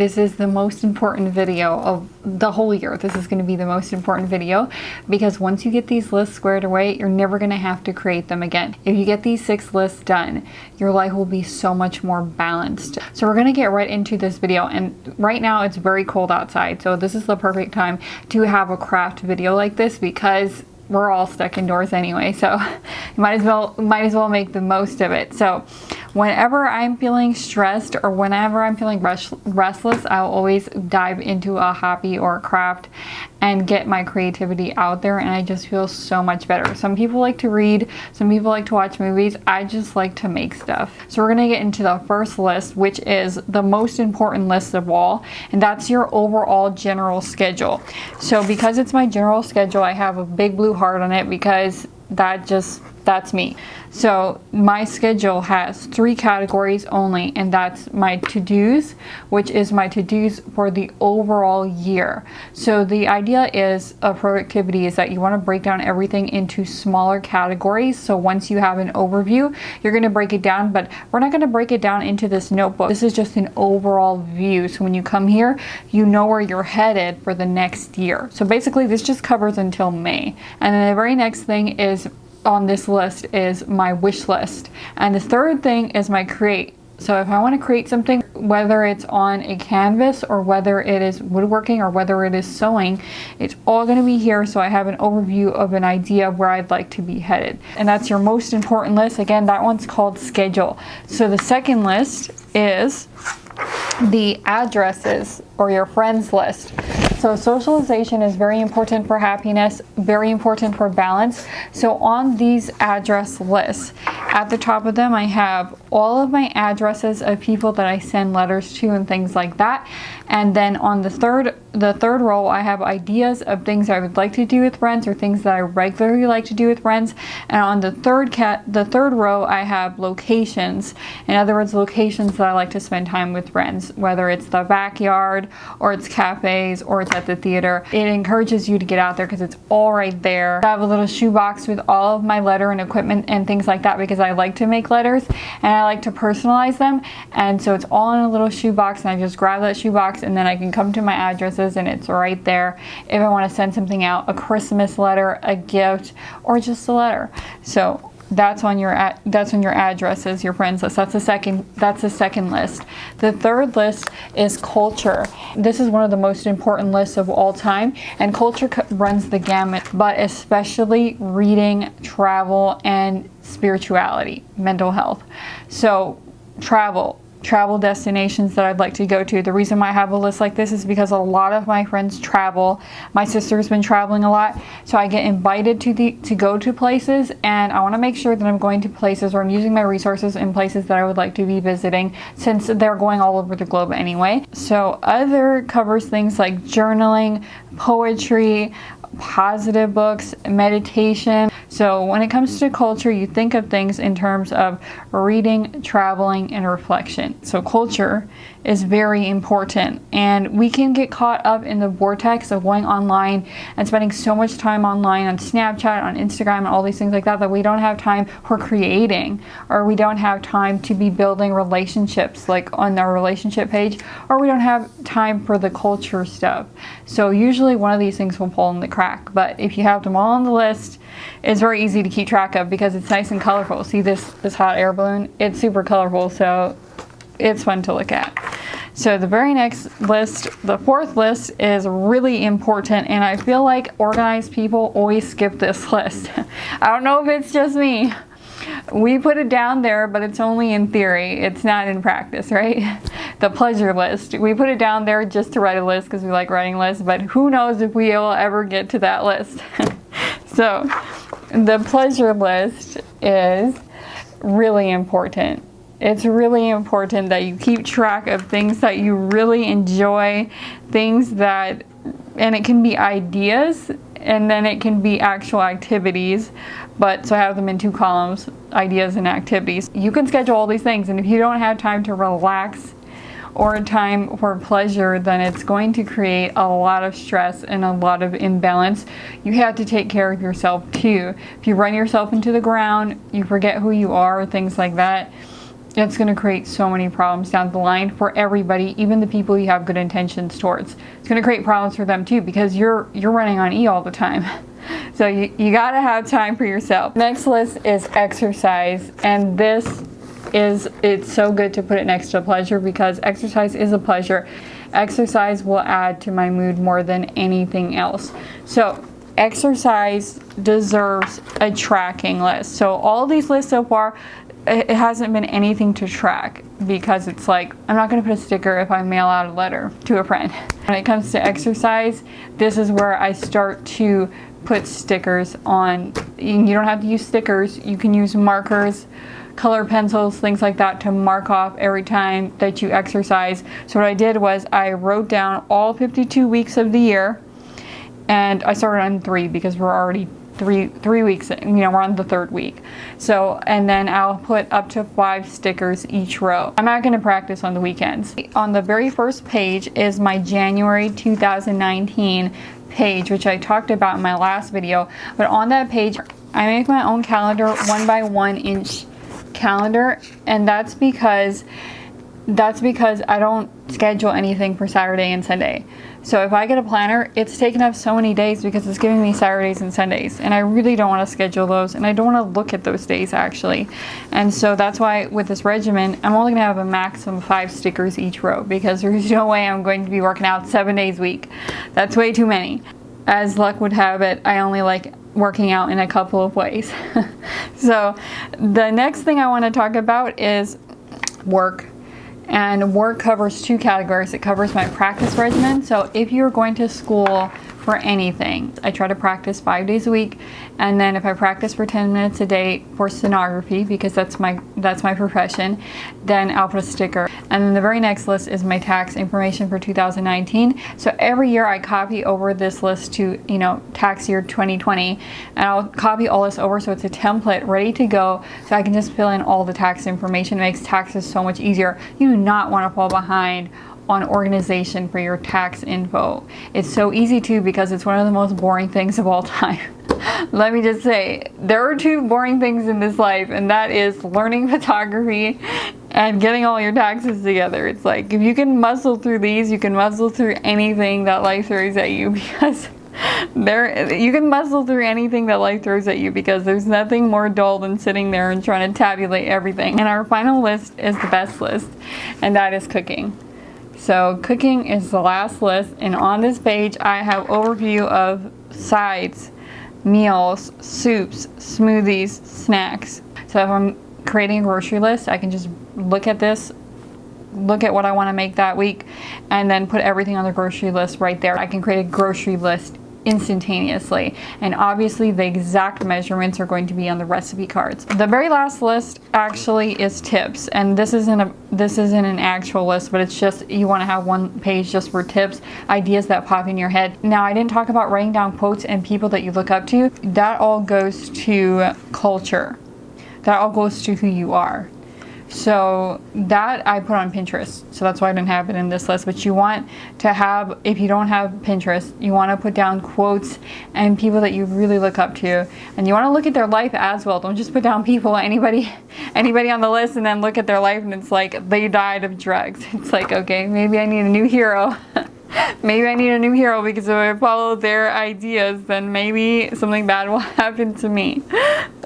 this is the most important video of the whole year. This is going to be the most important video because once you get these lists squared away, you're never going to have to create them again. If you get these 6 lists done, your life will be so much more balanced. So we're going to get right into this video, and right now it's very cold outside, so this is the perfect time to have a craft video like this because we're all stuck indoors anyway, so you might as well make the most of it. So whenever I'm feeling stressed or whenever I'm feeling restless, I'll always dive into a hobby or a craft and get my creativity out there, and I just feel so much better. Some people like to read, some people like to watch movies. I just like to make stuff. So we're gonna get into the first list, which is the most important list of all, and that's your overall general schedule. So because it's my general schedule, I have a big blue heart on it because that's me. So my schedule has 3 categories only, and that's my to-dos, which is my to-dos for the overall year. So the idea is of productivity is that you want to break down everything into smaller categories. So once you have an overview, you're going to break it down, but we're not going to break it down into this notebook. This is just an overall view. So when you come here, you know where you're headed for the next year. So basically this just covers until May. And then the very next thing is on this list is my wish list, and the third thing is my create. So if I want to create something, whether it's on a canvas or whether it is woodworking or whether it is sewing, it's all going to be here, so I have an overview of an idea of where I'd like to be headed. And that's your most important list. Again, that one's called schedule. So the second list is the addresses or your friends list. So socialization is very important for happiness, very important for balance. So on these address lists, at the top of them, I have all of my addresses of people that I send letters to and things like that. And then on the third row, I have ideas of things I would like to do with friends or things that I regularly like to do with friends. And on the third row, I have locations. In other words, locations that I like to spend time with friends, whether it's the backyard or it's cafes or it's at the theater. It encourages you to get out there because it's all right there. I have a little shoebox with all of my letter and equipment and things like that because I like to make letters and I like to personalize them. And so it's all in a little shoebox, and I just grab that shoebox and then I can come to my addresses and it's right there if I want to send something out, a Christmas letter, a gift, or just a letter. So that's on your addresses, your friends list. That's the second list. The third list is culture. This is one of the most important lists of all time, and culture runs the gamut, but especially reading, travel, and spirituality, mental health. So travel destinations that I'd like to go to. The reason why I have a list like this is because a lot of my friends travel. My sister's been traveling a lot, so I get invited to go to places, and I want to make sure that I'm going to places or I'm using my resources in places that I would like to be visiting since they're going all over the globe anyway. So other covers things like journaling, poetry, positive books, meditation. So when it comes to culture, you think of things in terms of reading, traveling, and reflection. So culture is very important, and we can get caught up in the vortex of going online and spending so much time online on Snapchat, on Instagram, and all these things like that we don't have time for creating, or we don't have time to be building relationships like on our relationship page, or we don't have time for the culture stuff. So usually one of these things will fall in the crack, but if you have them all on the list, it's very easy to keep track of because it's nice and colorful. See this hot air balloon? It's super colorful, so it's fun to look at. So the very next list, the fourth list, is really important, and I feel like organized people always skip this list. I don't know if it's just me. We put it down there, but it's only in theory. It's not in practice, right? The pleasure list. We put it down there just to write a list because we like writing lists, but who knows if we will ever get to that list. So the pleasure list is really important. It's really important that you keep track of things that you really enjoy, things that, and it can be ideas, and then it can be actual activities. But so I have them in 2 columns, ideas and activities. You can schedule all these things, and if you don't have time to relax or time for pleasure, then it's going to create a lot of stress and a lot of imbalance. You have to take care of yourself too. If you run yourself into the ground, you forget who you are, things like that, it's going to create so many problems down the line for everybody, even the people you have good intentions towards. It's going to create problems for them too, because you're running on E all the time. So you got to have time for yourself. Next list is exercise, and it's so good to put it next to pleasure, because exercise is a pleasure. Exercise will add to my mood more than anything else. So exercise deserves a tracking list. So all these lists so far, it hasn't been anything to track, because it's like, I'm not going to put a sticker if I mail out a letter to a friend. When it comes to exercise, this is where I start to put stickers on. You don't have to use stickers. You can use markers, color pencils, things like that, to mark off every time that you exercise. So what I did was I wrote down all 52 weeks of the year, and I started on 3 because we're already three weeks, we're on the 3rd week. So, and then I'll put up to 5 stickers each row. I'm not going to practice on the weekends. On the very first page is my January 2019 page, which I talked about in my last video. But on that page, I make my own calendar, 1 by 1 inch calendar, and that's because I don't schedule anything for Saturday and Sunday. So if I get a planner, it's taken up so many days because it's giving me Saturdays and Sundays, and I really don't want to schedule those, and I don't want to look at those days actually. And so that's why with this regimen, I'm only going to have a maximum of 5 stickers each row, because there's no way I'm going to be working out 7 days a week. That's way too many. As luck would have it, I only like working out in a couple of ways. So the next thing I want to talk about is work. And work covers 2 categories. It covers my practice regimen. So if you're going to school for anything, I try to practice 5 days a week, and then if I practice for 10 minutes a day for stenography, because that's my profession, then I'll put a sticker. And then the very next list is my tax information for 2019. So every year I copy over this list to, tax year 2020, and I'll copy all this over so it's a template ready to go, so I can just fill in all the tax information. It makes taxes so much easier. You do not want to fall behind on organization for your tax info. It's so easy too, because it's one of the most boring things of all time. Let me just say, there are 2 boring things in this life, and that is learning photography and getting all your taxes together. It's like, if you can muscle through these, you can muscle through anything that life throws at you, because you can muscle through anything that life throws at you, because there's nothing more dull than sitting there and trying to tabulate everything. And our final list is the best list, and that is cooking. So cooking is the last list, and on this page I have overview of sides, meals, soups, smoothies, snacks. So if I'm creating a grocery list, I can just look at this, look at what I want to make that week, and then put everything on the grocery list right there. I can create a grocery list instantaneously, and obviously the exact measurements are going to be on the recipe cards. The very last list actually is tips, and this isn't an actual list, but it's just, you want to have one page just for tips, ideas that pop in your head. Now, I didn't talk about writing down quotes and people that you look up to. That all goes to culture. That all goes to who you are. So that I put on Pinterest. So that's why I didn't have it in this list. But you want to have, if you don't have Pinterest, you want to put down quotes and people that you really look up to. And you want to look at their life as well. Don't just put down people, anybody on the list, and then look at their life and it's like they died of drugs. It's like, okay, maybe I need a new hero. Maybe I need a new hero, because if I follow their ideas, then maybe something bad will happen to me.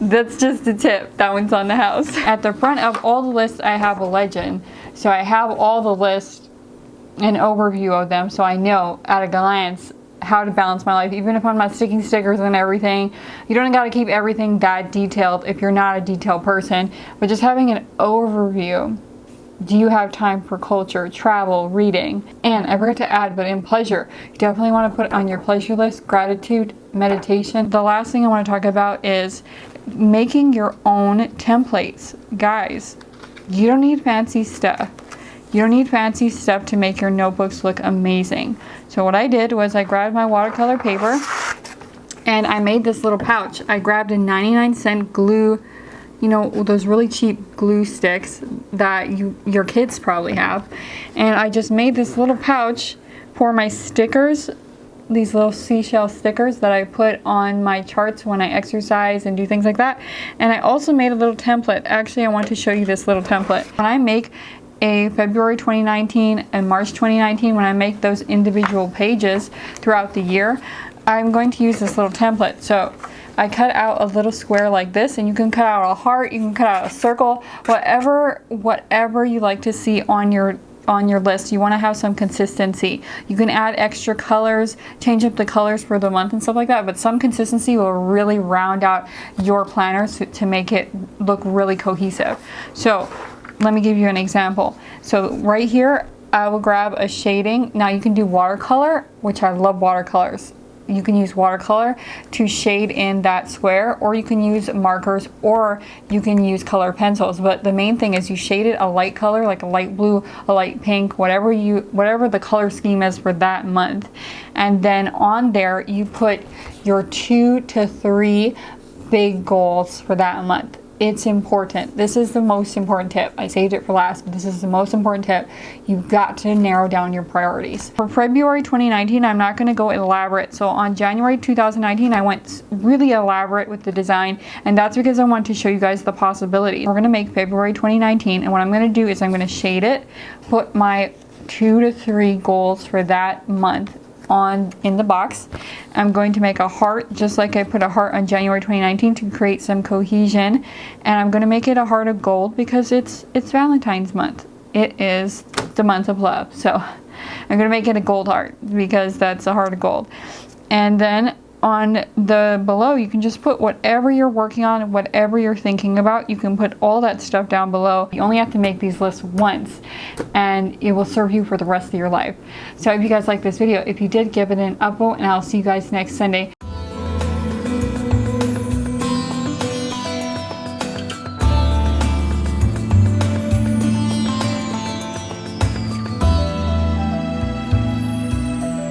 That's just a tip. That one's on the house. At the front of all the lists, I have a legend. So I have all the lists, an overview of them, so I know at a glance how to balance my life. Even if I'm not sticking stickers and everything, you don't got to keep everything that detailed if you're not a detailed person, but just having an overview. Do you have time for culture, travel, reading? And I forgot to add, but in pleasure, you definitely want to put on your pleasure list, gratitude, meditation. The last thing I want to talk about is making your own templates. Guys, you don't need fancy stuff. You don't need fancy stuff to make your notebooks look amazing. So what I did was I grabbed my watercolor paper and I made this little pouch. I grabbed a 99-cent glue, those really cheap glue sticks that your kids probably have. And I just made this little pouch for my stickers these little seashell stickers that I put on my charts when I exercise and do things like that. And I also made a little template. Actually, I want to show you this little template. When I make a February 2019 and March 2019, when I make those individual pages throughout the year, I'm going to use this little template. So I cut out a little square like this, and you can cut out a heart, you can cut out a circle, whatever you like to see on your list. You want to have some consistency. You can add extra colors, change up the colors for the month and stuff like that, but some consistency will really round out your planners to make it look really cohesive. So let me give you an example. So right here, I will grab a shading. Now you can do watercolor, which I love watercolors. You can use watercolor to shade in that square, or you can use markers, or you can use color pencils. But the main thing is you shade it a light color, like a light blue, a light pink, whatever the color scheme is for that month. And then on there you put your 2 to 3 big goals for that month. It's important. This is the most important tip. I saved it for last, but this is the most important tip. You've got to narrow down your priorities. For February 2019, I'm not going to go elaborate. So on January 2019, I went really elaborate with the design, and that's because I want to show you guys the possibilities. We're going to make February 2019, and what I'm going to do is I'm going to shade it, put my 2 to 3 goals for that month in the box. I'm going to make a heart just like I put a heart on January 2019 to create some cohesion, and I'm going to make it a heart of gold because it's Valentine's month. It is the month of love, so I'm going to make it a gold heart because that's a heart of gold. And then on the below, you can just put whatever you're working on, whatever you're thinking about. You can put all that stuff down below. You only have to make these lists once, and it will serve you for the rest of your life. So if you guys like this video, if you did, give it an upvote, and I'll see you guys next Sunday